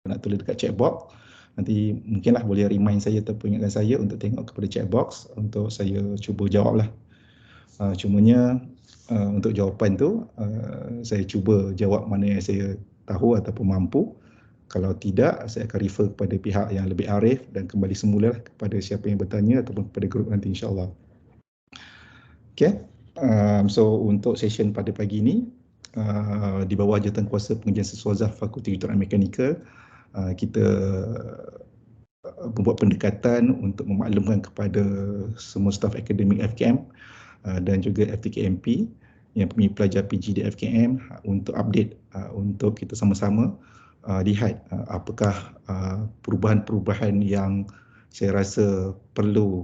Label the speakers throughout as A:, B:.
A: nak tulis dekat chat box. Nanti mungkinlah boleh remind saya ataupun ingatkan saya untuk tengok kepada chat box untuk saya cuba jawablah. Cumanya untuk jawapan tu saya cuba jawab mana yang saya tahu ataupun mampu. Kalau tidak, saya akan refer kepada pihak yang lebih arif dan kembali semula kepada siapa yang bertanya ataupun kepada grup nanti, insyaAllah. Okay, so untuk session pada pagi ini, di bawah Jawatankuasa Pengajian Siswazah Fakulti Elektronik Mekanikal, kita membuat pendekatan untuk memaklumkan kepada semua staf akademik FKM dan juga FTKMP yang mempunyai pelajar PG di FKM untuk update, untuk kita sama-sama lihat apakah perubahan-perubahan yang saya rasa perlu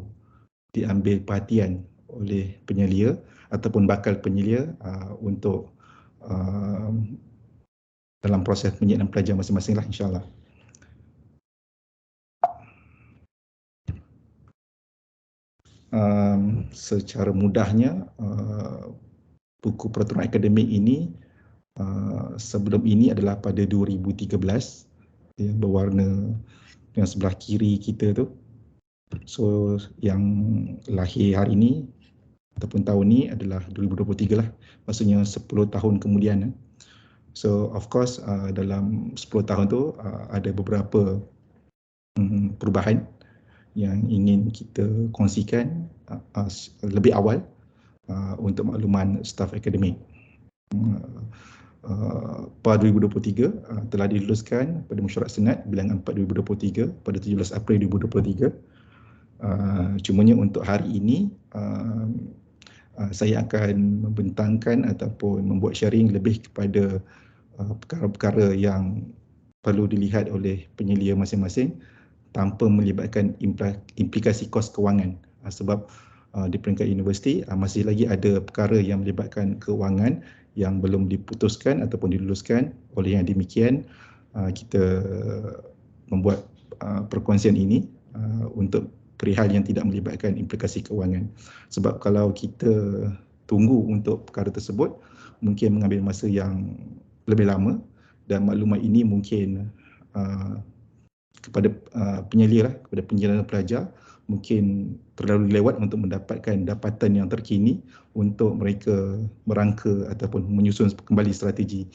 A: diambil perhatian oleh penyelia ataupun bakal penyelia untuk dalam proses penyediaan pelajar masing-masing lah, insyaAllah. Secara mudahnya, buku peraturan akademik ini sebelum ini adalah pada 2013, yang berwarna yang sebelah kiri kita tu. So yang lahir hari ini ataupun tahun ni adalah 2023 lah, maksudnya 10 tahun kemudian. So of course dalam 10 tahun tu ada beberapa perubahan yang ingin kita kongsikan lebih awal untuk makluman staf akademik. PAR 2023 telah diluluskan pada mesyuarat Senat Bilangan 4 2023 pada 17 April 2023. Cumanya untuk hari ini saya akan membentangkan ataupun membuat sharing lebih kepada perkara-perkara yang perlu dilihat oleh penyelia masing-masing tanpa melibatkan implikasi kos kewangan, sebab di peringkat universiti masih lagi ada perkara yang melibatkan kewangan yang belum diputuskan ataupun diluluskan. Oleh yang demikian, kita membuat perkongsian ini untuk perihal yang tidak melibatkan implikasi kewangan. Sebab kalau kita tunggu untuk perkara tersebut, mungkin mengambil masa yang lebih lama dan maklumat ini mungkin kepada penyelia lah, kepada penjalanan pelajar, mungkin terlalu lewat untuk mendapatkan dapatan yang terkini untuk mereka merangka ataupun menyusun kembali strategi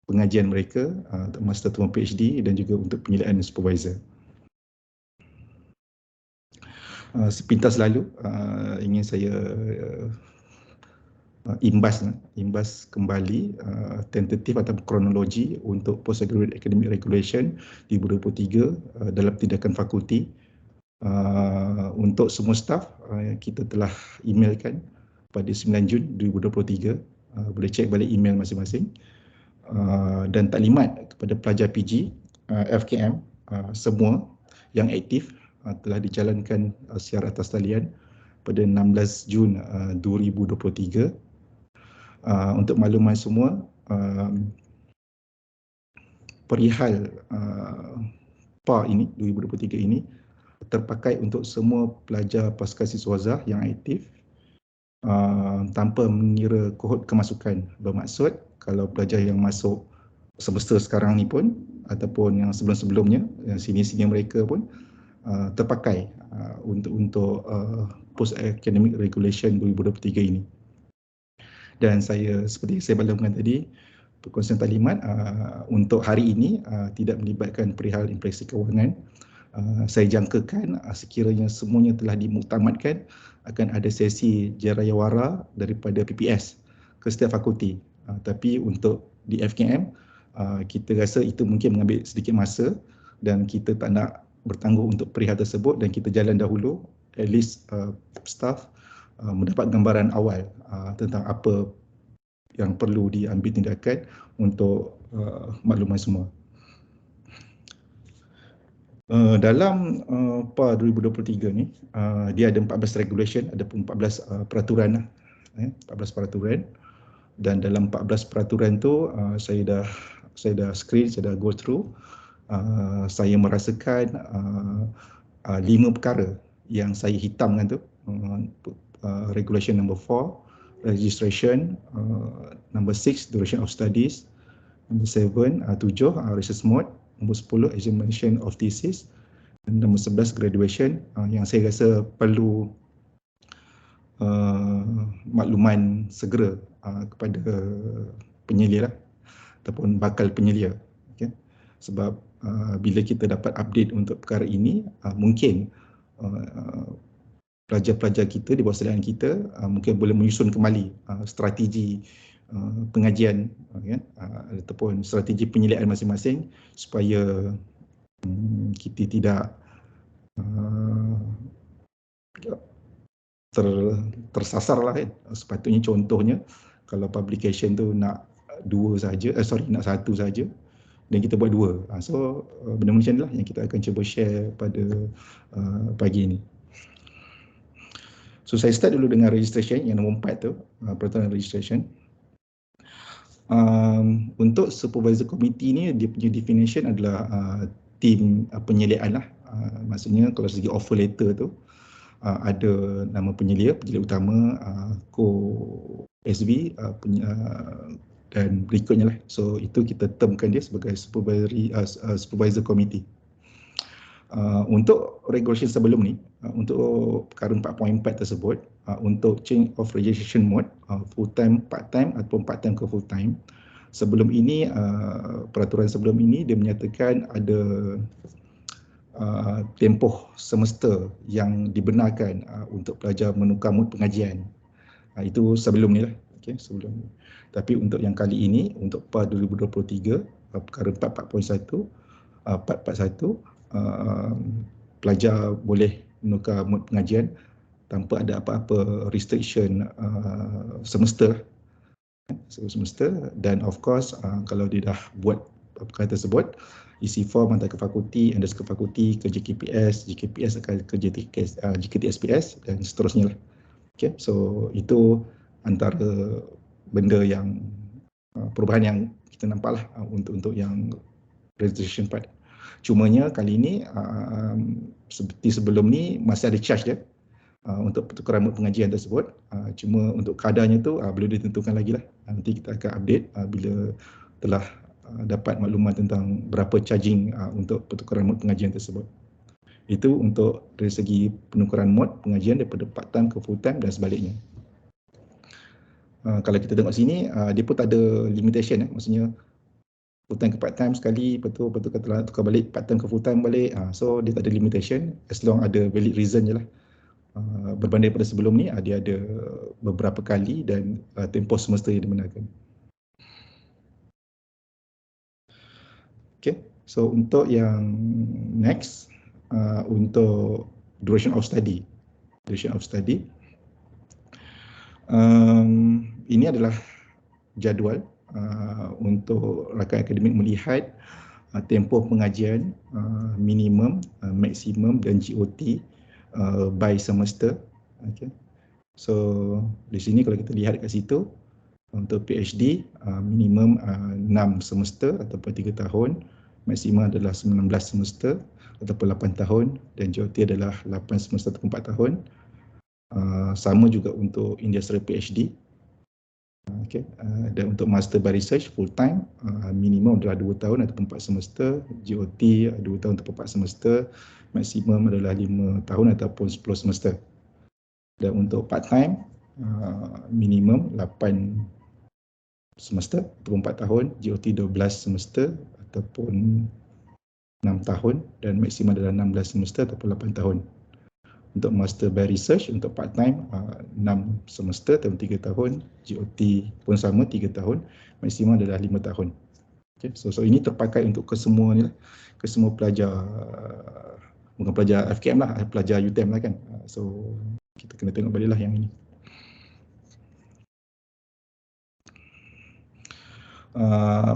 A: pengajian mereka, master ataupun PhD dan juga untuk penyelidikan supervisor. Sepintas lalu ingin saya imbas kembali tentatif atau kronologi untuk Postgraduate Academic Regulation 2023 dalam tindakan fakulti. Untuk semua staf, kita telah emailkan pada 9 Jun 2023. Boleh cek balik email masing-masing. Dan taklimat kepada pelajar PG FKM semua yang aktif telah dijalankan secara atas talian pada 16 Jun 2023. Untuk makluman semua, perihal PAR ini 2023 ini terpakai untuk semua pelajar pasca siswazah yang aktif tanpa mengira kohort kemasukan. Bermaksud kalau pelajar yang masuk semester sekarang ni pun ataupun yang sebelum-sebelumnya, yang senior-senior mereka pun terpakai untuk Post Academic Regulation 2023 ini. Dan saya, seperti saya maklumkan tadi, perkongsian taklimat untuk hari ini tidak melibatkan perihal implikasi kewangan. Saya jangkakan sekiranya semuanya telah dimuktamadkan, akan ada sesi jarawara daripada PPS ke setiap fakulti. Tapi untuk di FKM, kita rasa itu mungkin mengambil sedikit masa dan kita tak nak bertanggung untuk perihal tersebut, dan kita jalan dahulu, at least staff mendapat gambaran awal tentang apa yang perlu diambil tindakan untuk makluman semua. Dalam PAR 2023 ni, dia ada 14 regulation, ada pun 14 peraturan lah, 14 peraturan. Dan dalam 14 peraturan tu saya dah screen, saya dah go through. Saya merasakan 5 perkara yang saya hitamkan tu. Regulation number 4, registration, number 6, duration of studies, Nombor 7, research mode. Nombor 10, examination of thesis. Dan nombor 11, graduation, yang saya rasa perlu makluman segera kepada penyelia lah, ataupun bakal penyelia. Okay. Sebab bila kita dapat update untuk perkara ini, mungkin pelajar-pelajar kita di bawah salinan kita mungkin boleh menyusun kembali strategi pengajian ataupun strategi penyelidikan masing-masing supaya kita tidak tersasar lah kan. Sepatutnya contohnya kalau publication tu nak nak satu saja dan kita buat 2. So benda macam ni lah yang kita akan cuba share pada pagi ini. So saya start dulu dengan registration yang nombor 4 tu, peraturan registration. Untuk supervisor committee ni dia punya definition adalah tim penyelidikan lah. Maksudnya kalau segi offer letter tu ada nama penyelia utama, co-SB dan berikutnya lah. So itu kita termkan dia sebagai supervisor committee. Untuk regulation sebelum ni, untuk perkara 4.4 tersebut, untuk change of registration mode, full time, part time ataupun part time ke full time, sebelum ini, peraturan sebelum ini dia menyatakan ada tempoh semester yang dibenarkan untuk pelajar menukar mood pengajian. Itu sebelum ni lah. Okay, sebelum ni. Tapi untuk yang kali ini, untuk PAR 2023, perkara 4.1, 4.41, pelajar boleh menukar mood pengajian tanpa ada apa-apa restriction semester. Dan of course kalau dia dah buat perkara tersebut, isi form hantar ke fakulti, endorse ke fakulti, ke JKPS akan ke JKTSPS dan seterusnya lah. Okay, so itu antara benda yang perubahan yang kita nampak lah untuk yang registration part. Cumanya kali ini seperti sebelum ni masih ada charge dia untuk pertukaran mood pengajian tersebut. Cuma untuk kadarnya tu belum ditentukan lagi lah. Nanti kita akan update bila telah dapat maklumat tentang berapa charging untuk pertukaran mood pengajian tersebut. Itu untuk dari segi penukaran mod pengajian daripada part time ke full time dan sebaliknya. Kalau kita tengok sini, dia pun tak ada limitation. Maksudnya full time ke part time sekali, lepas tu kata tukar balik part time ke full time balik. So dia tak ada limitation as long ada valid reason je lah. Berbanding pada sebelum ni, dia ada beberapa kali dan tempoh semester yang dibenarkan. Okay, so untuk yang next, untuk duration of study. Ini adalah jadual untuk rakan akademik melihat tempoh pengajian minimum, maksimum dan GOT by semester. Okay. So di sini kalau kita lihat kat situ, untuk PhD minimum 6 semester ataupun 3 tahun, maksimum adalah 19 semester ataupun 8 tahun dan GOT adalah 8 semester ataupun 4 tahun. Sama juga untuk industrial PhD. Okay. Dan untuk master by research full time minimum adalah 2 tahun ataupun 4 semester, GOT 2 tahun ataupun 4 semester, maksimum adalah 5 tahun ataupun 10 semester. Dan untuk part time minimum 8 semester ataupun 4 tahun, GOT 12 semester ataupun 6 tahun dan maksimum adalah 16 semester ataupun 8 tahun. Untuk master by research untuk part time 6 semester ataupun 3 tahun, GOT pun sama 3 tahun, maksimum adalah 5 tahun. Okay, so ini terpakai untuk kesemua ni lah, kesemua pelajar, bukan pelajar FKM lah, pelajar UTM lah kan. So kita kena tengok balik lah yang ini.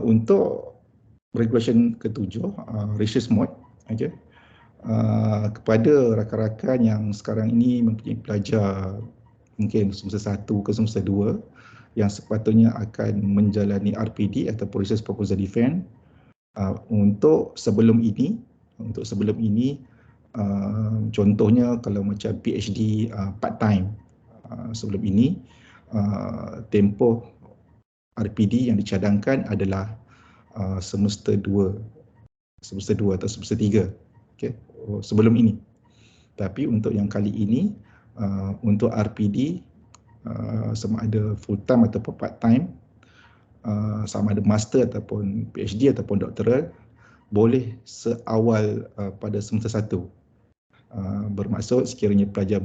A: Untuk regulation ke-7, research mode, okay. Kepada rakan-rakan yang sekarang ini mempunyai pelajar mungkin semester 1 ke semester 2 yang sepatutnya akan menjalani RPD atau Research Proposal Defense, untuk sebelum ini contohnya kalau macam PhD part time, sebelum ini tempoh RPD yang dicadangkan adalah semester 2 atau semester 3, okay, sebelum ini. Tapi untuk yang kali ini, untuk RPD, sama ada full time ataupun part time, sama ada master ataupun PhD ataupun doktoral, boleh seawal pada semester 1. Bermaksud sekiranya pelajar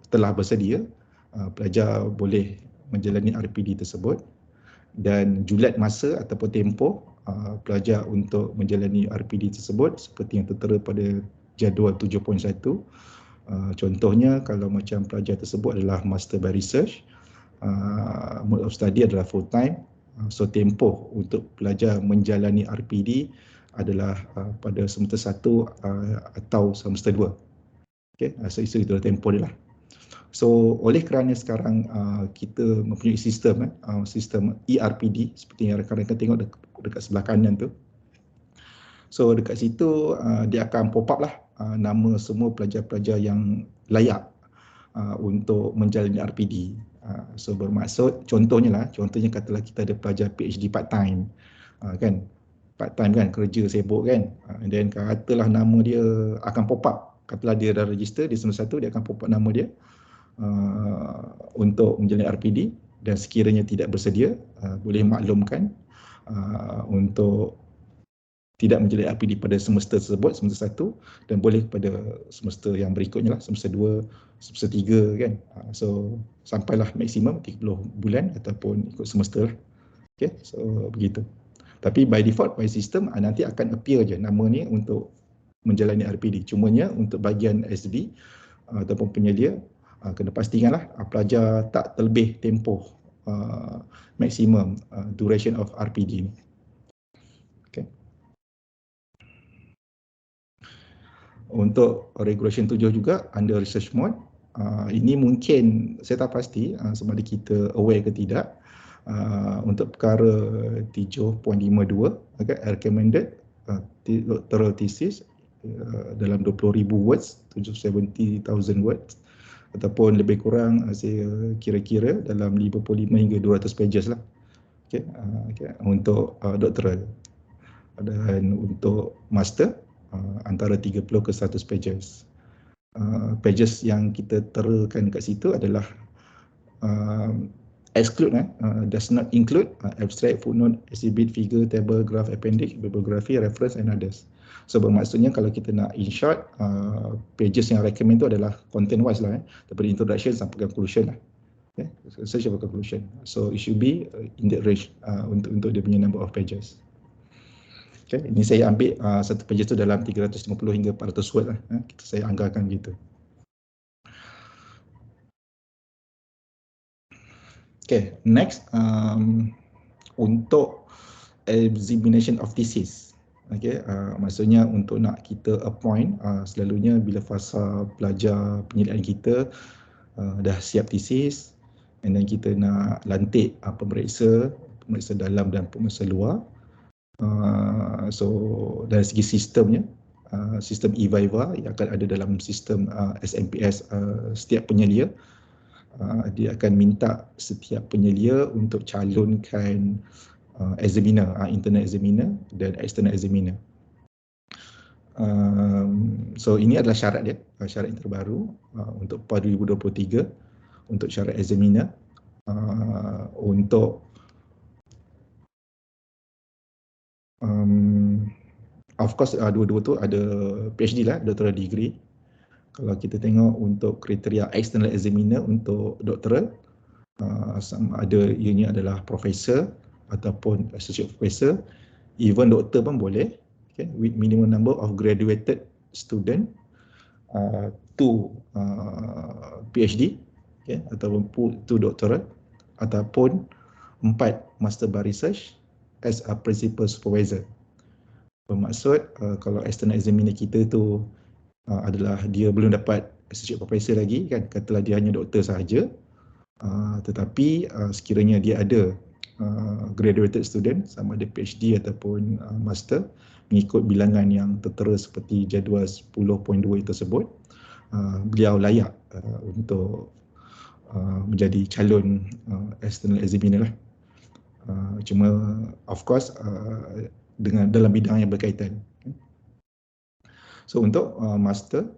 A: telah bersedia, pelajar boleh menjalani RPD tersebut, dan julat masa ataupun tempoh pelajar untuk menjalani RPD tersebut seperti yang tertera pada jadual 7.1. Contohnya kalau macam pelajar tersebut adalah master by research, mode of study adalah full time, so tempoh untuk pelajar menjalani RPD adalah pada semester 1 atau semester 2. Okay, so itu tempoh dia lah. So oleh kerana sekarang kita mempunyai sistem sistem ERPD seperti yang rakan-rakan tengok dekat sebelah kanan tu. So dekat situ dia akan pop up lah nama semua pelajar-pelajar yang layak untuk menjalani RPD. So bermaksud contohnya katalah kita ada pelajar PhD part time, kan, part time kan, kerja sibuk kan, and then katalah nama dia akan pop up, katalah dia dah register di semester 1, dia akan pop up nama dia untuk menjalani RPD, dan sekiranya tidak bersedia boleh maklumkan untuk tidak menjalani RPD pada semester tersebut, semester 1, dan boleh pada semester yang berikutnya lah, semester 2, semester 3 kan. So sampailah maksimum 30 bulan ataupun ikut semester. Okay, so begitu. Tapi by default, by system, nanti akan appear je nama ni untuk menjalani RPD. Cumanya untuk bahagian SB ataupun penyedia, kena pastikanlah pelajar tak terlebih tempoh maksimum duration of RPD ni. Okay. Untuk regulation 7 juga under research mode, ini mungkin saya tak pasti sama ada kita aware ke tidak. Untuk perkara 7.52, okay, recommended doctoral thesis dalam 20,000 words, 770,000 words, ataupun lebih kurang saya kira-kira dalam 55 hingga 200 pages lah, okay, untuk doktoral. Dan untuk master antara 30 ke 100 pages. Pages yang kita terakan kat situ adalah exclude, does not include abstract, footnote, exhibit, figure, table, graph, appendix, bibliography, reference and others. So bermaksudnya kalau kita nak in short, pages yang recommend tu adalah content wise lah, daripada introduction sampai conclusion lah. Okay, search sampai conclusion. So it should be in that range untuk dia punya number of pages. Okay, ini saya ambil satu pages tu dalam 350 hingga 400 word lah. Saya anggarkan begitu. Okay, next untuk examination of thesis. Okay, maksudnya untuk nak kita appoint, selalunya bila fasa pelajar penyelidikan kita dah siap thesis, and then kita nak lantik pemeriksa dalam dan pemeriksa luar. So dari segi sistemnya, sistem e-viva yang akan ada dalam sistem SMPS setiap penyelia, dia akan minta setiap penyelia untuk calonkan examiner, internal examiner dan external examiner. So ini adalah syarat dia, syarat yang terbaru untuk PAR 2023 untuk syarat examiner. Untuk of course dua-dua tu ada PhD lah, doctoral degree. Kalau kita tengok untuk kriteria external examiner untuk doktoral, sama ada ianya adalah profesor ataupun associate professor, even doktor pun boleh, okay, with minimum number of graduated student, 2 PhD, okay, ataupun 2 doctoral, ataupun 4 master by research as a principal supervisor. Bermaksud kalau external examiner kita tu adalah dia belum dapat associate professor lagi kan, katalah dia hanya doktor sahaja, tetapi sekiranya dia ada graduated student sama ada PhD ataupun master mengikut bilangan yang tertera seperti jadual 10.2 tersebut, beliau layak untuk menjadi calon external examiner lah. Cuma of course dengan dalam bidang yang berkaitan. So untuk master,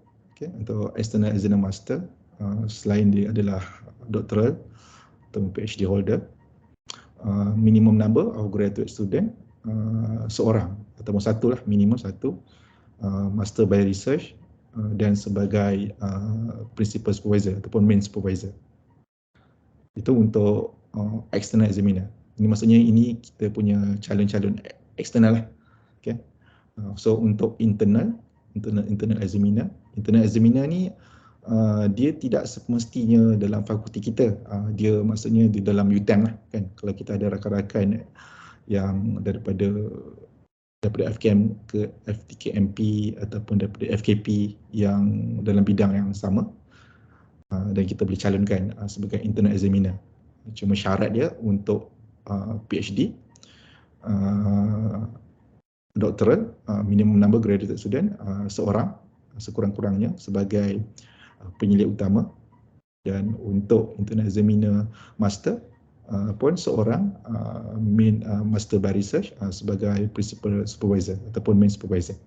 A: untuk external examiner master, selain dia adalah doctoral atau PhD holder, minimum number of graduate student seorang ataupun satu lah, minimum satu, master by research dan sebagai principal supervisor ataupun main supervisor. Itu untuk external examiner. Ini maksudnya ini kita punya calon-calon eksternal lah. Okay. So untuk internal examiner ni dia tidak semestinya dalam fakulti kita. Dia maksudnya di dalam UTM lah kan. Kalau kita ada rakan-rakan yang daripada FKM ke FTKMP ataupun daripada FKP yang dalam bidang yang sama, dan kita boleh calonkan sebagai internal examiner. Cuma syarat dia untuk PhD, doctoral, minimum number graduate student seorang sekurang-kurangnya sebagai penyelidik utama, dan untuk internal examiner master pun seorang main master by research sebagai principal supervisor ataupun main supervisor.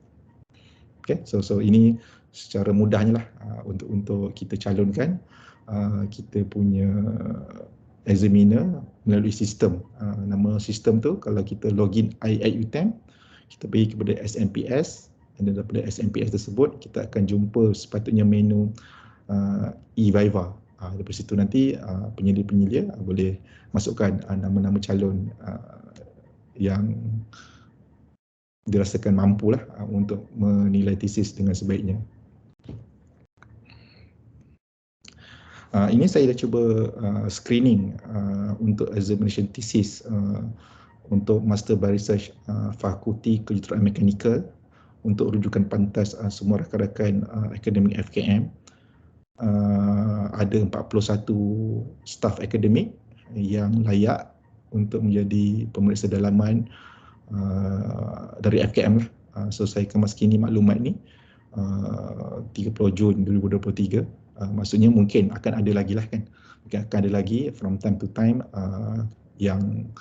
A: Okay, so ini secara mudahnya lah untuk kita calonkan kita punya examiner melalui sistem. Nama sistem tu kalau kita login UTM, kita pergi kepada SNPS, dan daripada SNPS tersebut kita akan jumpa sepatutnya menu e-Viva. Daripada situ nanti penyelia-penyelia boleh masukkan nama-nama calon yang dirasakan mampulah untuk menilai tesis dengan sebaiknya. Ini saya dah cuba screening untuk examination thesis untuk Master by Research Fakulti Kejuruteraan Mekanikal untuk rujukan pantas semua rakan-rakan akademik FKM. Ada 41 staf akademik yang layak untuk menjadi pemeriksa dalaman dari FKM lah. So saya kemaskini maklumat ni 30 Jun 2023. Maksudnya mungkin akan ada lagi lah kan. Mungkin akan ada lagi from time to time yang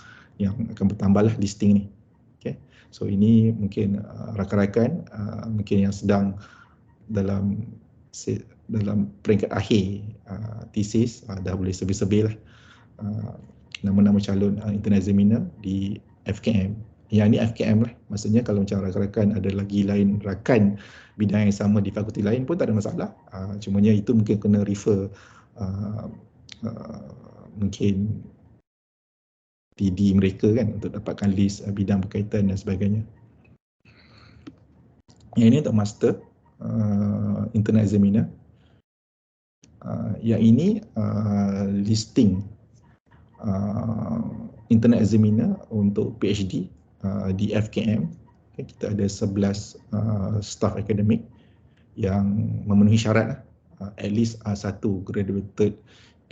A: akan bertambah lah listing ni. Okay. So ini mungkin rakan-rakan mungkin yang sedang dalam peringkat akhir tesis dah boleh sebel-sebel lah nama-nama calon internal examiner di FKM. Yang ni FKM lah. Maksudnya kalau macam rakan-rakan ada lagi lain rakan bidang yang sama di fakulti lain pun tak ada masalah. Cumanya itu mungkin kena refer mungkin TD mereka kan untuk dapatkan list bidang berkaitan dan sebagainya. Yang ini untuk master internal examiner. Yang ini listing internal examiner untuk PhD di FKM. Okay, kita ada 11 staff akademik yang memenuhi syarat at least satu graduated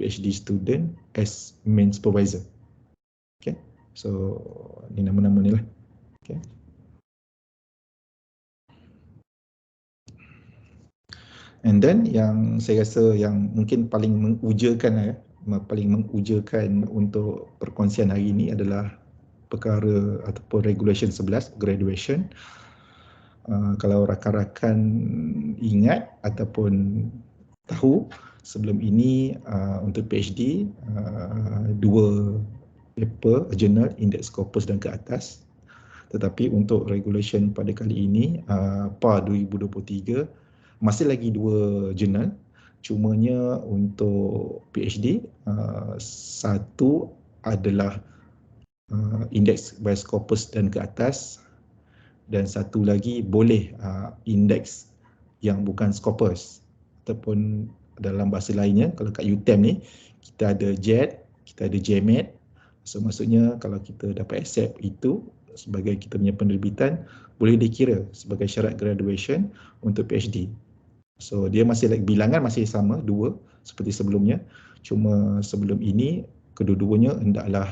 A: PhD student as main supervisor. Okay, so ni nama-nama ni lah. Okay. And then yang saya rasa yang mungkin paling mengujakan untuk perkongsian hari ini adalah perkara ataupun regulation 11 graduation. Kalau rakan-rakan ingat ataupun tahu sebelum ini untuk PhD 2 paper jurnal indeks Scopus dan ke atas, tetapi untuk regulation pada kali ini PAR 2023 masih lagi 2 jurnal. Cumanya untuk PhD satu adalah indeks by Scopus dan ke atas, dan satu lagi boleh indeks yang bukan Scopus, ataupun dalam bahasa lainnya kalau kat UTM ni kita ada JET, kita ada JMAT. So maksudnya kalau kita dapat accept itu sebagai kita punya penerbitan, boleh dikira sebagai syarat graduation untuk PhD. So dia masih bilangan masih sama 2 seperti sebelumnya, cuma sebelum ini kedua-duanya hendaklah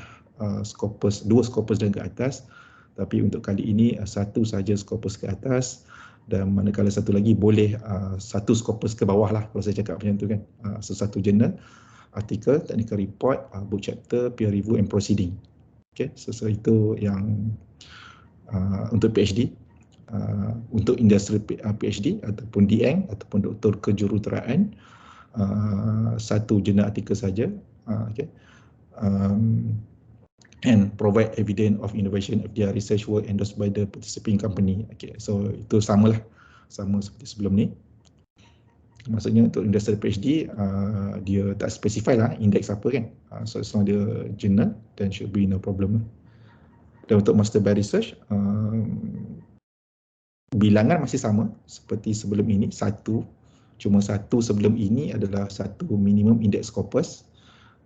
A: Scopus, 2 Scopus dan ke atas, tapi untuk kali ini satu saja Scopus ke atas, dan manakala satu lagi boleh satu Scopus ke bawah lah kalau saya cakap macam tu kan. So satu jurnal, artikel, technical report, book chapter, peer review and proceeding. Okay, so itu yang untuk PhD. Untuk industri PhD ataupun DN ataupun doktor kejuruteraan, satu jurnal artikel saja. Okay. And provide evidence of innovation if their research work endorsed by the participating company. Okay, so itu sama seperti sebelum ni. Maksudnya untuk industri PhD, dia tak specify lah indeks apa kan. So as long dia journal, then should be no problem. Dan untuk master by research, bilangan masih sama seperti sebelum ini, satu. Cuma satu sebelum ini adalah satu minimum index corpus.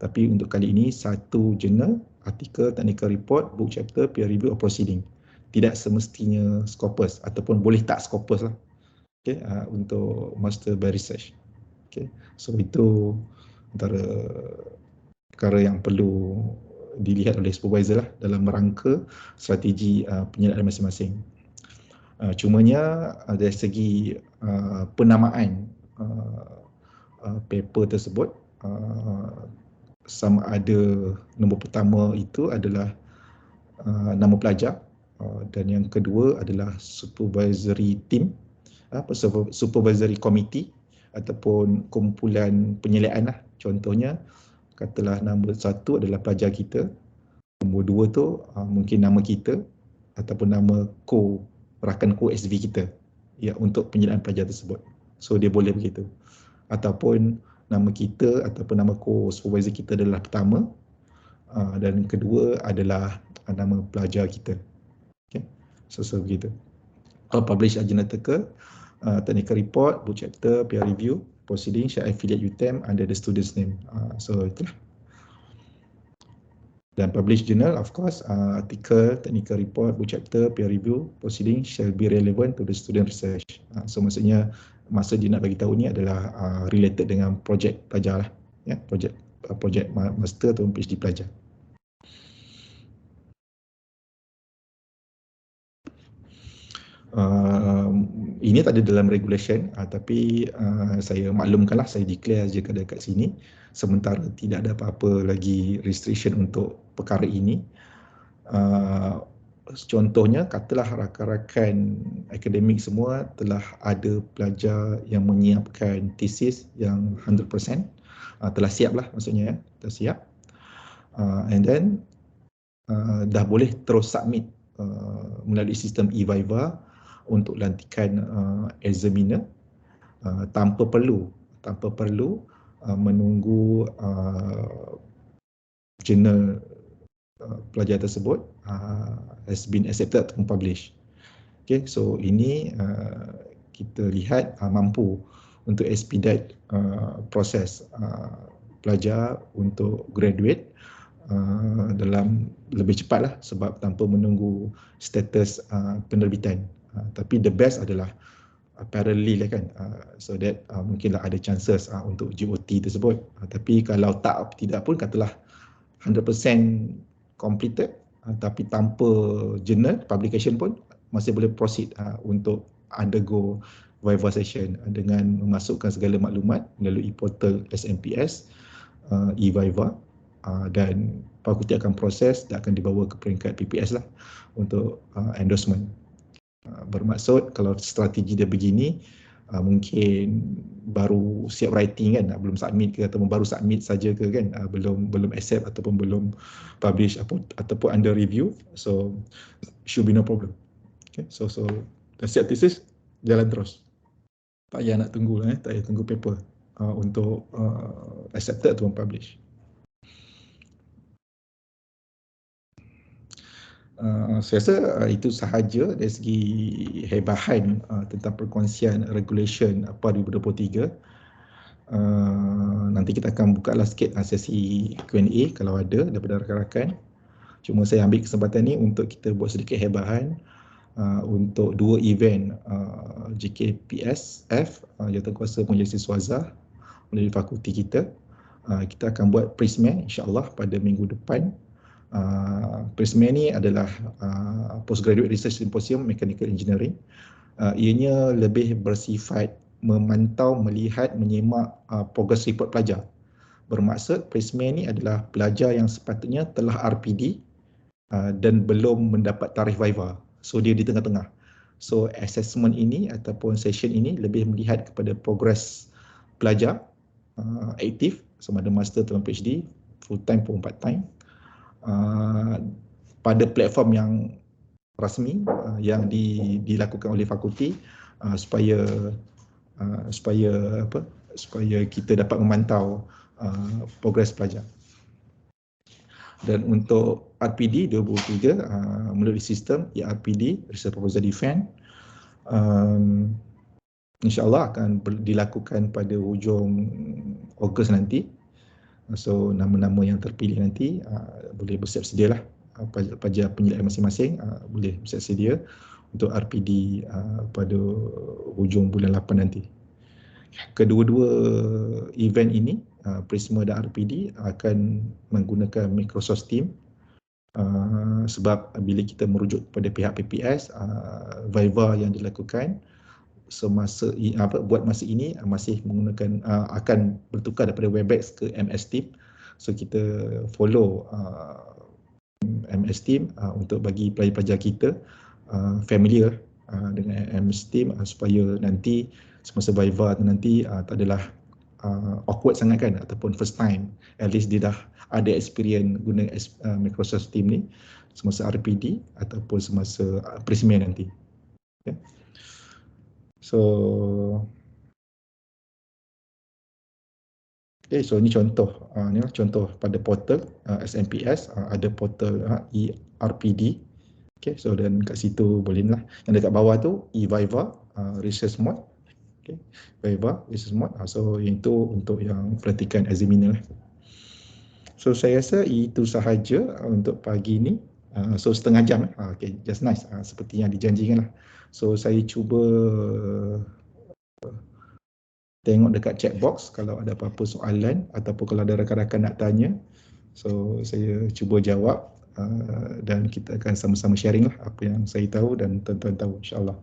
A: Tapi untuk kali ini, satu jurnal, artikel, technical report, book chapter, peer review or proceeding. Tidak semestinya Scopus ataupun boleh tak Scopus lah. Okay, untuk master by research. Okay, so itu antara perkara yang perlu dilihat oleh supervisor lah dalam rangka strategi penyalaan masing-masing. Cumanya dari segi penamaan paper tersebut, sama ada nombor pertama itu adalah nama pelajar, dan yang kedua adalah supervisory team, supervisory committee ataupun kumpulan penilaian lah. Contohnya, katalah nombor satu adalah pelajar kita, nombor dua tu mungkin nama kita ataupun nama rakan co-SV kita ya, untuk penilaian pelajar tersebut. So dia boleh begitu. Ataupun nama kita ataupun nama co-supervisor kita adalah pertama, dan kedua adalah nama pelajar kita. Okay. So begitu. Publish agenda article, technical report, book chapter, peer review, proceeding, shall affiliate UTM under the student's name. So itulah. Dan publish journal, of course, article, technical report, book chapter, peer review, proceeding shall be relevant to the student research. So maksudnya masa dia nak bagi tahu ni adalah related dengan projek pelajar lah, ya, projek master atau PhD pelajar. Ini tak ada dalam regulation, tapi saya maklumkanlah, saya declare je dekat sini, sementara tidak ada apa-apa lagi restriction untuk perkara ini. Contohnya, katalah rakan-rakan akademik semua telah ada pelajar yang menyiapkan tesis yang 100%, telah siap lah maksudnya, telah siap, and then dah boleh terus submit melalui sistem e-Viva untuk lantikan examiner, tanpa perlu menunggu jurnal pelajar tersebut has been accepted atau published. Okay, so ini kita lihat mampu untuk expedite proses pelajar untuk graduate dalam lebih cepat lah, sebab tanpa menunggu status penerbitan. Tapi the best adalah parallel lah kan, so that mungkinlah ada chances untuk GOT tersebut. Tapi kalau tidak pun, katalah 100% completed, tapi tanpa journal publication pun masih boleh proceed untuk undergo Viva session dengan memasukkan segala maklumat melalui portal SMPS e-Viva, dan fakulti akan proses dan akan dibawa ke peringkat PPS lah untuk endorsement. Bermaksud kalau strategi dia begini, mungkin baru siap writing kan, belum submit ke, ataupun baru submit saja ke kan, belum accept ataupun belum publish ataupun under review, so should be no problem. Okay, so dah siap thesis, jalan terus, tak payah nak tunggu lah, tak payah tunggu paper untuk accepted ataupun publish. Saya rasa itu sahaja dari segi hebahan tentang perkongsian regulation PAR 2023. Nanti kita akan buka lah sikit sesi Q&A kalau ada daripada rakan-rakan. Cuma saya ambil kesempatan ni untuk kita buat sedikit hebahan untuk dua event JKPSF, Jawatankuasa Pengurusan Suazah melalui fakulti kita. Kita akan buat Prisma insyaAllah pada minggu depan. Prisma ni adalah Postgraduate Research Symposium Mechanical Engineering. Ianya lebih bersifat memantau, melihat, menyemak progress report pelajar. Bermaksud Prisma ni adalah pelajar yang sepatutnya telah RPD dan belum mendapat tarikh Viva. So dia di tengah-tengah. So assessment ini ataupun session ini lebih melihat kepada progres pelajar aktif sama ada master atau PhD, full time pun part time, pada platform yang rasmi yang dilakukan oleh fakulti supaya supaya kita dapat memantau progres pelajar. Dan untuk RPD 2023 melalui sistem ERPD, Research Proposal Defense, insyaAllah akan dilakukan pada hujung Ogos nanti. So nama-nama yang terpilih nanti boleh bersiap sedialah, pelajar penyelidikan masing-masing boleh bersiap sedia untuk RPD pada hujung bulan 8 nanti. Kedua-dua event ini, Prisma dan RPD, akan menggunakan Microsoft Teams sebab bila kita merujuk kepada pihak PPS, Viva yang dilakukan semasa buat masa ini masih menggunakan akan bertukar daripada Webex ke MS Teams. So kita follow MS Teams untuk bagi pelajar-pelajar kita familiar dengan MS Teams supaya nanti semasa Viva nanti tak adalah awkward sangat kan, ataupun first time, at least dia dah ada experience guna Microsoft Teams ni semasa RPD ataupun semasa Prisma nanti. Okay. So so ni contoh, ni lah contoh pada portal SMPS, ada portal ERPD. Okay, so dan kat situ boleh lah. Yang dekat bawah tu eViva Research Mode. Okay, Viva Research Mode. So yang itu untuk yang perhatikan examiner lah. So saya rasa itu sahaja untuk pagi ni. So setengah jam. Okay, just nice. Seperti yang dijanjikan lah. So saya cuba tengok dekat chat box kalau ada apa-apa soalan ataupun kalau ada rakan-rakan nak tanya. So saya cuba jawab dan kita akan sama-sama sharing lah apa yang saya tahu dan tuan-tuan tahu, insyaAllah.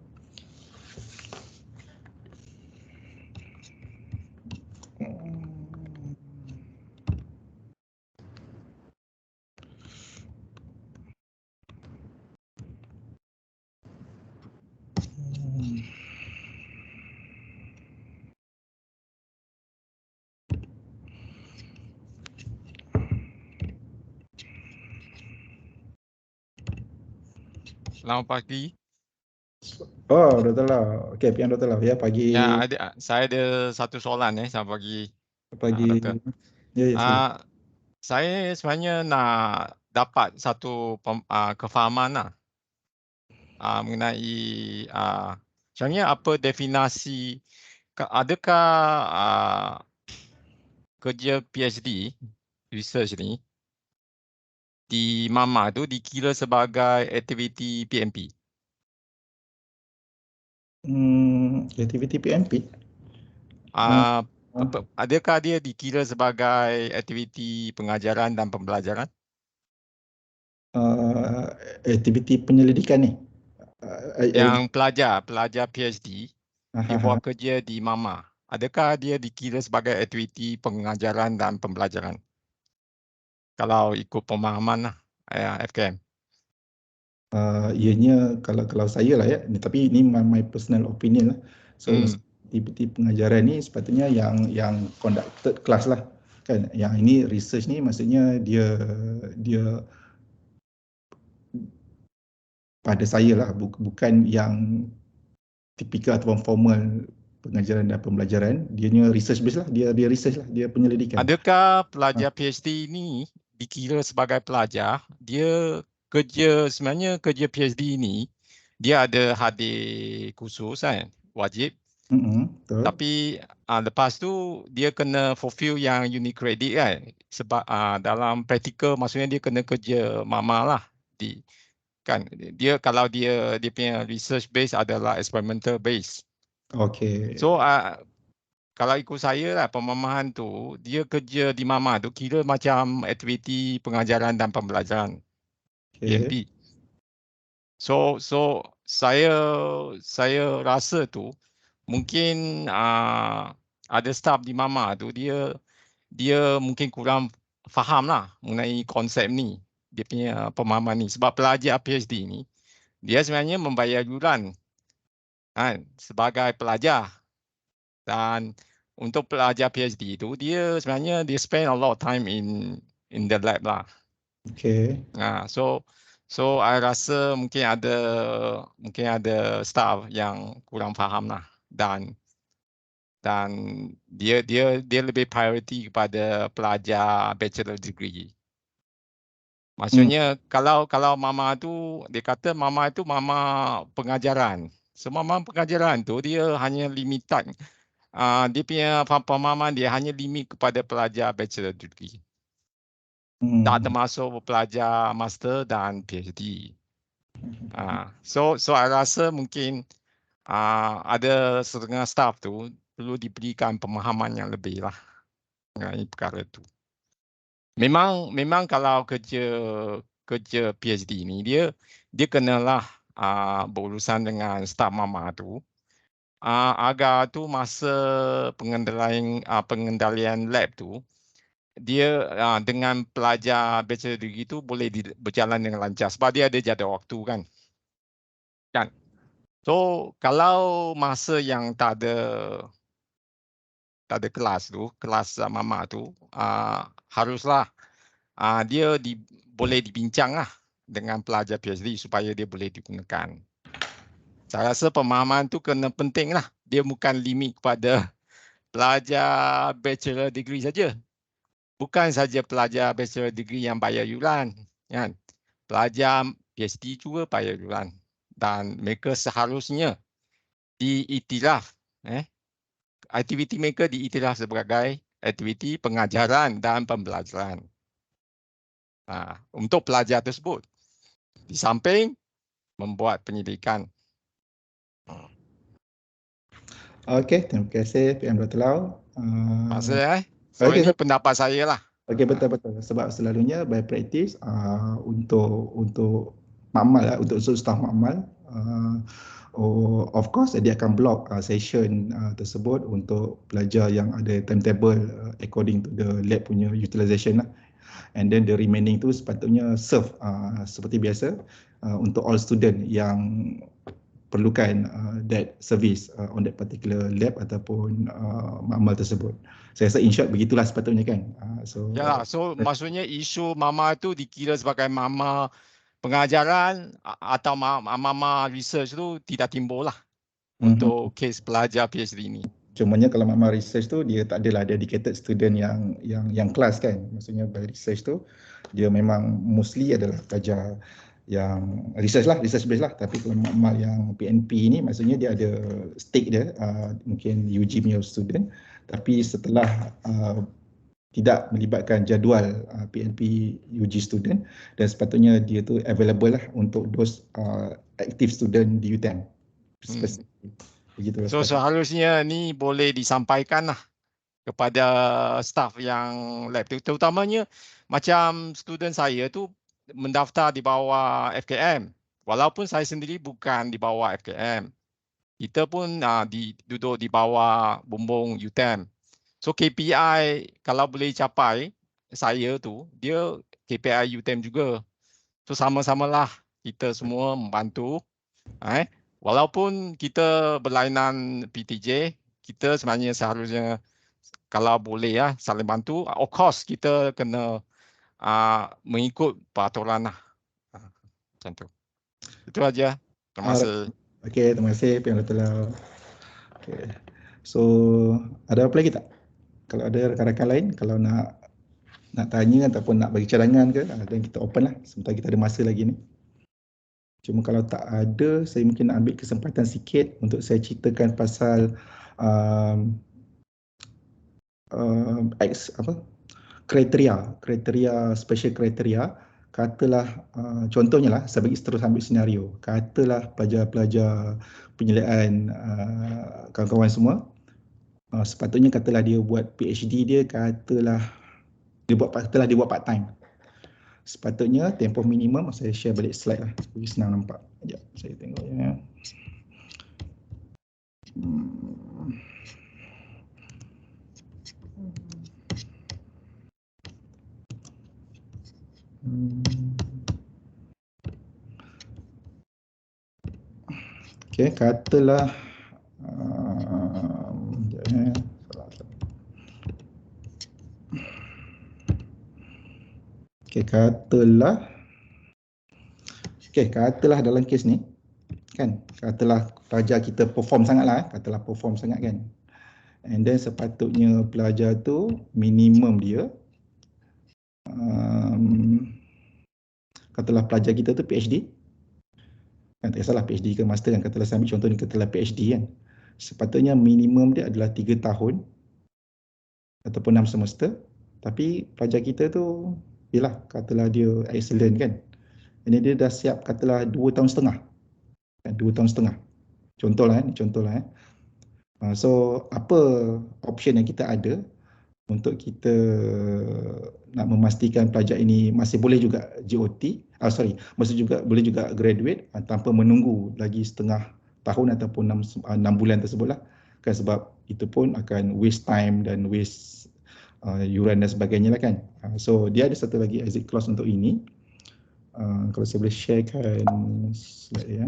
B: Selamat pagi.
A: Oh, Dr. Lau. Okay, PM Dr. Lau ya, pagi.
B: Ya, saya ada satu soalan selamat pagi.
A: Pagi.
B: Doktor.
A: Ya,
B: saya sebenarnya nak dapat satu kefahaman lah mengenai sebenarnya apa definisi, adakah kerja PhD research ni di MAMA tu dikira sebagai aktiviti PMP?
A: Aktiviti PMP.
B: Adakah dia dikira sebagai aktiviti pengajaran dan pembelajaran?
A: Aktiviti penyelidikan ni.
B: Yang pelajar PhD dia buat kerja di MAMA, adakah dia dikira sebagai aktiviti pengajaran dan pembelajaran kalau ikut pemahaman FKM?
A: Ianya kalau saya lah ya, tapi ini my personal opinion lah. So aktiviti pengajaran ni sepatutnya yang conducted class lah kan. Yang ini research ni maksudnya dia pada saya lah, bukan yang tipikal ataupun formal pengajaran dan pembelajaran. Dianya research based lah, dia research lah, dia penyelidikan.
B: Adakah pelajar PhD ni dikira sebagai pelajar? Dia sebenarnya kerja PhD ni dia ada hadir khusus kan, wajib.
A: Betul.
B: Tapi lepas tu dia kena fulfill yang unit credit kan, sebab dalam praktikal maksudnya dia kena kerja MAMA lah kan. Dia kalau dia punya research base adalah experimental base.
A: Okay.
B: So kalau ikut saya lah pemahaman tu, dia kerja di MAMA tu kira macam aktiviti pengajaran dan pembelajaran, PMP. So saya rasa tu mungkin ada staff di MAMA tu dia mungkin kurang faham lah mengenai konsep ni. dia punya pemahaman ni. Sebab pelajar PhD ni, dia sebenarnya membayar yuran kan, sebagai pelajar. Dan untuk pelajar PhD itu, dia sebenarnya dia spend a lot of time in the lab lah.
A: Okay.
B: So I rasa mungkin ada staff yang kurang faham lah, dan dia lebih priority kepada pelajar bachelor degree. Maksudnya kalau mama tu, dia kata mama itu mama pengajaran. So mama pengajaran tu dia hanya limited, dia punya pemahaman dia hanya limit kepada pelajar bachelor degree. Tak termasuk pelajar master dan PhD. So I rasa mungkin ada setengah staff tu perlu diberikan pemahaman yang lebih lah mengenai perkara tu. Memang kalau kerja PhD ni dia kenalah berurusan dengan staf mama tu, agar tu masa pengendalian lab tu dia dengan pelajar bachelor degree tu boleh berjalan dengan lancar sebab dia ada jadual waktu kan. So kalau masa yang tak ada kelas tu, kelas mama tu, haruslah dia boleh dibincang lah dengan pelajar PhD supaya dia boleh digunakan. Saya rasa pemahaman tu kena penting lah. Dia bukan limit kepada pelajar bachelor degree saja. Bukan saja pelajar bachelor degree yang bayar yuran, kan? Pelajar PhD juga bayar yuran, dan mereka seharusnya diiktiraf, aktiviti mereka diiktiraf sebagai aktiviti pengajaran dan pembelajaran untuk pelajar tersebut, di samping membuat penyelidikan.
A: Okey, terima kasih PM Dr. Lau.
B: Maksudnya, so
A: okey,
B: ini pendapat saya lah.
A: Okey, betul-betul. Sebab selalunya by practice untuk makmal lah, untuk staf makmal, of course dia akan block session tersebut untuk pelajar yang ada timetable according to the lab punya utilisation lah. And then the remaining tu sepatutnya serve seperti biasa untuk all student yang perlukan that service on that particular lab ataupun makmal tersebut. Saya rasa in short begitulah sepatutnya kan. So
B: maksudnya isu mama itu dikira sebagai mama pengajaran atau mama research tu tidak timbul lah untuk kes pelajar PhD ini.
A: Cumanya kalau mama research tu dia tak adalah dedicated student yang kelas kan. Maksudnya by research tu dia memang mostly adalah pelajar yang research based lah. Tapi kalau mama yang PNP ni maksudnya dia ada stake dia, mungkin UG punya student, tapi setelah tidak melibatkan jadual PNP UG student, dan sepatutnya dia tu available lah untuk those active student di UTM.
B: So seharusnya ni boleh disampaikan lah kepada staff yang lab tu, terutamanya macam student saya tu mendaftar di bawah FKM, walaupun saya sendiri bukan di bawah FKM. Kita pun duduk di bawah bumbung UTM. So KPI kalau boleh capai saya tu, dia KPI UTM juga. So sama-samalah kita semua membantu. Walaupun kita berlainan PTJ, kita sebenarnya seharusnya kalau boleh saling bantu. Of course kita kena mengikut peraturan lah. Macam tu. Itu aja. Terima kasih.
A: Okey, terima kasih PM Dr. Lau. Okay. So ada apa lagi tak? Kalau ada rakan-rakan lain, kalau nak tanya ataupun nak bagi cadangan ke, dan kita open lah sementara kita ada masa lagi ni. Cuma kalau tak ada, saya mungkin nak ambil kesempatan sikit untuk saya ceritakan pasal kriteria, special kriteria. Katalah contohnya lah, saya bagi terus ambil senario. Katalah pelajar-pelajar penyelidikan kawan-kawan semua, sepatutnya katalah dia buat PhD dia, katalah dia buat part time. Sepatutnya tempoh minimum, saya share balik slide lah supaya senang nampak. Sekejap saya tengok ya. Okey, katalah katalah dalam kes ni kan, katalah pelajar kita perform sangatlah, katalah perform sangat kan, and then sepatutnya pelajar tu minimum dia katalah pelajar kita tu PhD kan, tak kisahlah PhD ke master kan, katalah saya ambil contoh ni, katalah PhD kan, sepatutnya minimum dia adalah 3 tahun ataupun 6 semester, tapi pelajar kita tu yalah katalah dia excellent kan, ini dia dah siap katalah 2 tahun setengah kan, 2 tahun setengah contohlah so apa option yang kita ada untuk kita nak memastikan pelajar ini masih boleh juga GOT, masih juga boleh juga graduate tanpa menunggu lagi setengah tahun ataupun 6 bulan tersebutlah kan, sebab itu pun akan waste time dan waste yuran dan sebagainya lah kan. So dia ada satu lagi exit clause untuk ini. Kalau saya boleh sharekan slide ya.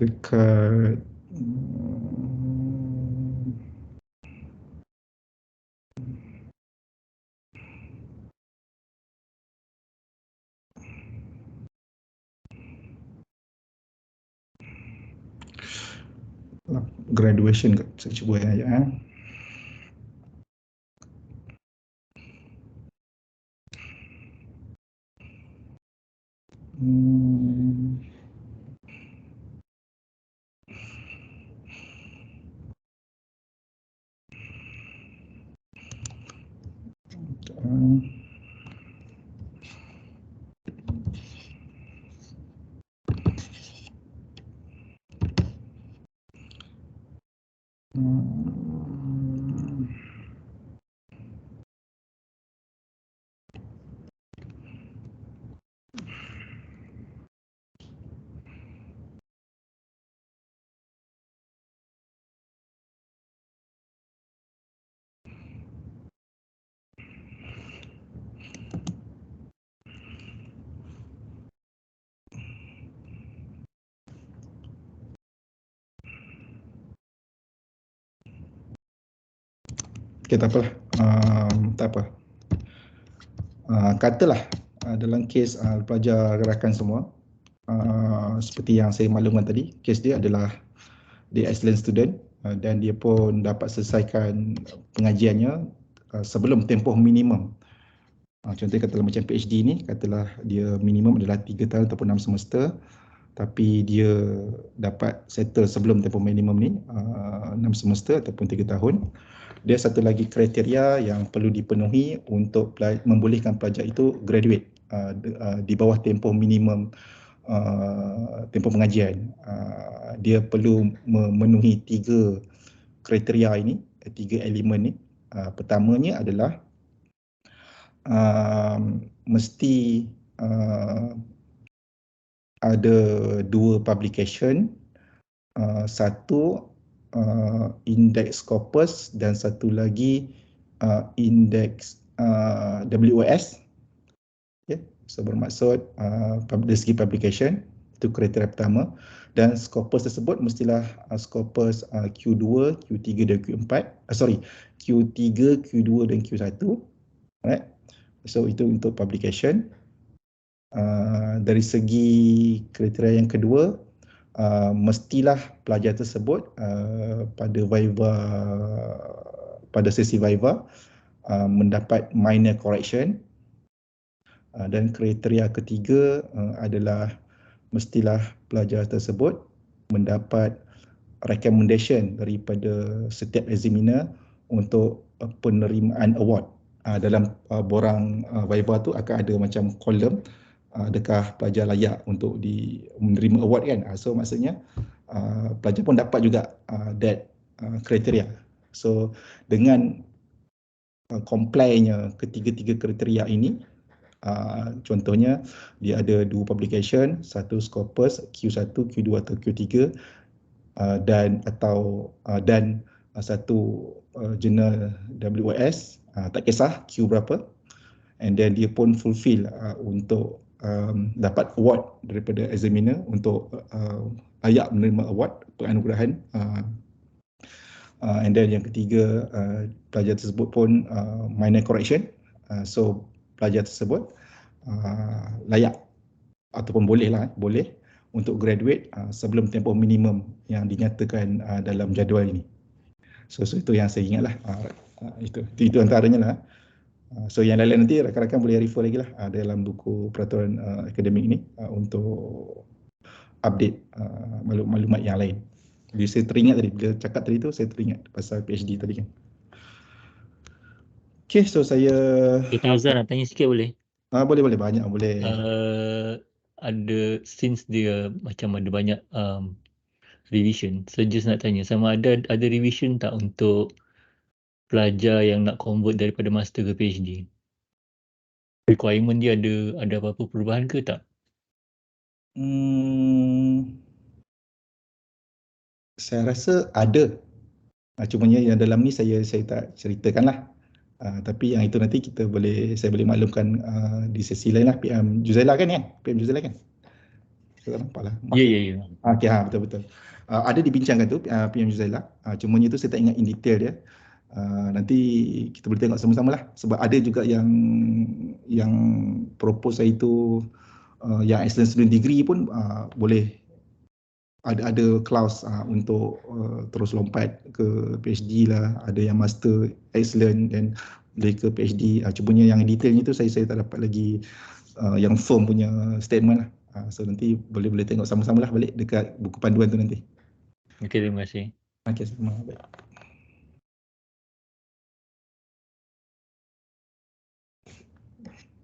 A: Dekat graduation, saya cuba ya. Okay, tak apalah. Tak apa. Katalah dalam kes pelajar rakan semua, seperti yang saya maklumkan tadi, kes dia adalah dia excellent student dan dia pun dapat selesaikan pengajiannya sebelum tempoh minimum. Contohnya katalah macam PhD ni, katalah dia minimum adalah 3 tahun ataupun 6 semester, tapi dia dapat settle sebelum tempoh minimum ni 6 semester ataupun 3 tahun. Dia satu lagi kriteria yang perlu dipenuhi untuk membolehkan pelajar itu graduate di bawah tempoh minimum tempoh pengajian. Dia perlu memenuhi 3 kriteria ini, 3 elemen ni. Pertamanya adalah mesti ada 2 publication, satu index Scopus dan satu lagi index WOS. Okay. So bermaksud dari segi publication, itu kriteria pertama, dan Scopus tersebut mestilah Scopus Q2, Q3 dan Q4, Q3, Q2 dan Q1. Alright. So itu untuk publication. Dari segi kriteria yang kedua, mestilah pelajar tersebut pada sesi Viva mendapat minor correction, dan kriteria ketiga adalah mestilah pelajar tersebut mendapat recommendation daripada setiap examiner untuk penerimaan award. Dalam borang Viva tu akan ada macam kolom, adakah pelajar layak untuk menerima award kan. So maksudnya pelajar pun dapat juga that kriteria. So dengan comply-nya ketiga-tiga kriteria ini, contohnya dia ada 2 publication, satu Scopus Q1, Q2 atau Q3 dan satu jurnal WOS, tak kisah Q berapa, and then dia pun fulfill untuk dapat award daripada examiner untuk layak menerima award penganugerahan. And then yang ketiga, pelajar tersebut pun minor correction, so pelajar tersebut layak ataupun boleh untuk graduate sebelum tempoh minimum yang dinyatakan dalam jadual ini. So itu yang saya ingatlah, itu antaranya lah. So yang lain-lain nanti rakan-rakan boleh refer lagi lah dalam buku peraturan akademik ini untuk update maklumat yang lain. Jadi saya teringat tadi, bila cakap tadi tu saya teringat pasal PhD tadi kan. Okay, so saya...
C: Dr. Afzal nak tanya sikit boleh?
A: Boleh, banyak boleh.
C: Ada, since dia macam ada banyak revision, so just nak tanya, sama ada revision tak untuk pelajar yang nak convert daripada master ke PhD? Requirement dia ada apa-apa perubahan ke tak?
A: Saya rasa ada. Cumanya yang dalam ni saya tak ceritakan lah. Tapi yang itu nanti saya boleh maklumkan di sesi lain lah. PM Juzaila kan ya? PM Juzaila kan? Saya tak nampak lah.
C: Ya.
A: Okay, betul. Ada dibincangkan tu PM Juzaila. Cumanya tu saya tak ingat in detail dia. Nanti kita boleh tengok sama-sama lah. Sebab ada juga yang propose saya itu yang excellent student degree pun boleh ada clause untuk terus lompat ke PhD lah, ada yang master excellent dan boleh ke PhD. Cumanya yang detailnya tu saya tak dapat lagi yang firm punya statement lah. So nanti boleh tengok sama-sama lah balik dekat buku panduan tu nanti.
C: Okey, terima kasih.
A: Okey, sama. Baik.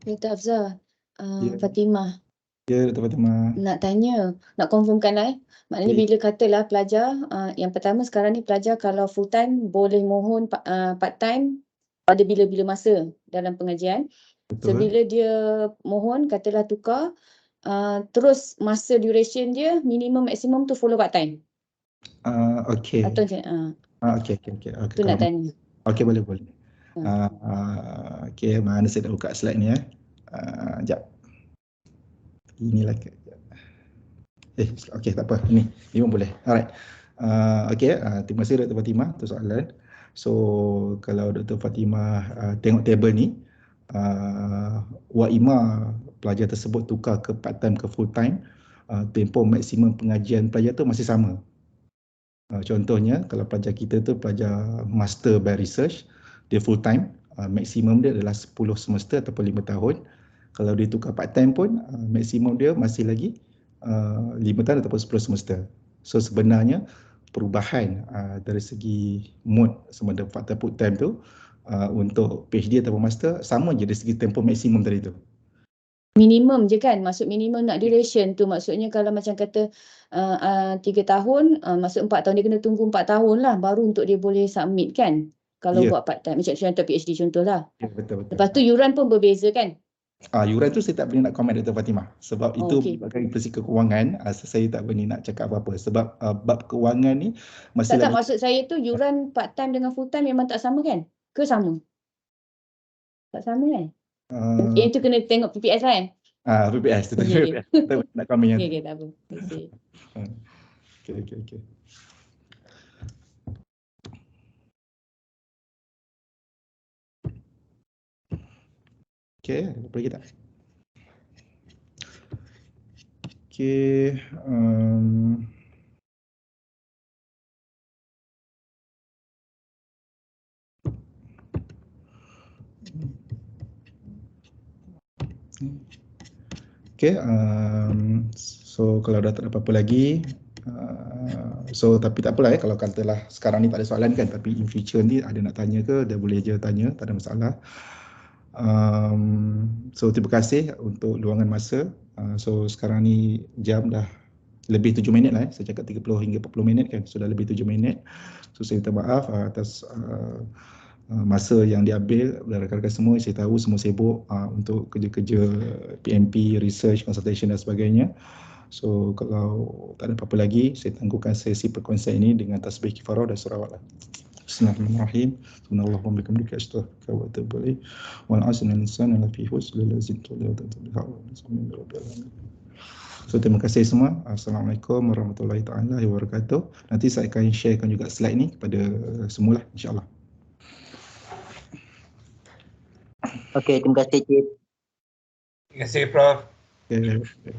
D: Dr. Afzal, Fatimah.
A: Ya, Dr. Fatimah.
D: Nak tanya, nak confirmkan lah Maknanya bila katalah pelajar, yang pertama sekarang ni pelajar kalau full time boleh mohon part time pada bila-bila masa dalam pengajian.
A: Betul.
D: So bila dia mohon, katalah tukar, terus masa duration dia minimum maksimum tu follow part time.
A: Okey.
D: Atau
A: Okey.
D: tu nak tanya.
A: Okey, boleh. Okey, mana saya dah buka slide ni ya. Sekejap. Inilah okey, tak apa. Ini pun boleh. Alright. Okey, terima kasih Dr. Fatimah untuk soalan. So kalau Dr. Fatimah tengok table ni, Waima pelajar tersebut tukar ke part time ke full time, tempoh maksimum pengajian pelajar tu masih sama. Contohnya kalau pelajar kita tu pelajar master by research, dia full time, maksimum dia adalah 10 semester ataupun 5 tahun. Kalau dia tukar part time pun maksimum dia masih lagi 5 tahun ataupun 10 semester. So sebenarnya perubahan dari segi mode sama ada part time full time tu untuk PhD ataupun master sama je dari segi tempoh maksimum tadi tu.
D: Minimum je kan, maksud minimum nak duration tu, maksudnya kalau macam kata 3 tahun, maksud 4 tahun, dia kena tunggu 4 tahun lah baru untuk dia boleh submit kan, kalau buat part time, macam contoh PhD contohlah.
A: Ya, betul.
D: Lepas tu yuran pun berbeza kan?
A: Yuran tu saya tak boleh nak komen Dr. Fatimah sebab itu merupakan prinsip keuangan. Saya tak boleh nak cakap apa-apa sebab bab keuangan ni masih
D: tak, maksud saya tu yuran part time dengan full time memang tak sama kan? Ke sama? Tak sama kan? Yang tu kena tengok PPS lah kan?
A: PPS, PPS. Tak nak komen yang
D: Okey, tak apa.
A: Okey. Okey, apa lagi tak? Okey, so kalau dah tak ada apa-apa lagi, tapi tak apalah kalau katalah sekarang ni tak ada soalan kan, tapi in future ni ada nak tanya ke, dia boleh je tanya, tak ada masalah. So terima kasih untuk luangan masa. So sekarang ni jam dah lebih 7 minit lah. Saya cakap 30 hingga 40 minit kan, sudah lebih 7 minit. So saya minta maaf atas masa yang diambil oleh rakan-rakan semua. Saya tahu semua sibuk untuk kerja-kerja PMP, research, consultation dan sebagainya. So kalau tak ada apa-apa lagi, saya tangguhkan sesi perkongsian ini dengan tasbih kifarah dan salawat lah. Bismillahirrahmanirrahim. Subhanallahu wa bihamdihi astaghfiruka wa atubu ilaih. Wal 'asri innal insana lafi khusr illa allazina amanu. So terima kasih semua. Assalamualaikum warahmatullahi taala wabarakatuh. Nanti saya akan sharekan juga slide ni kepada semua lah, insya-Allah.
E: Okey, terima kasih Cik.
F: Terima kasih Prof.
A: Okay.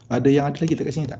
A: Ada yang ada lagi tak kat sini tak?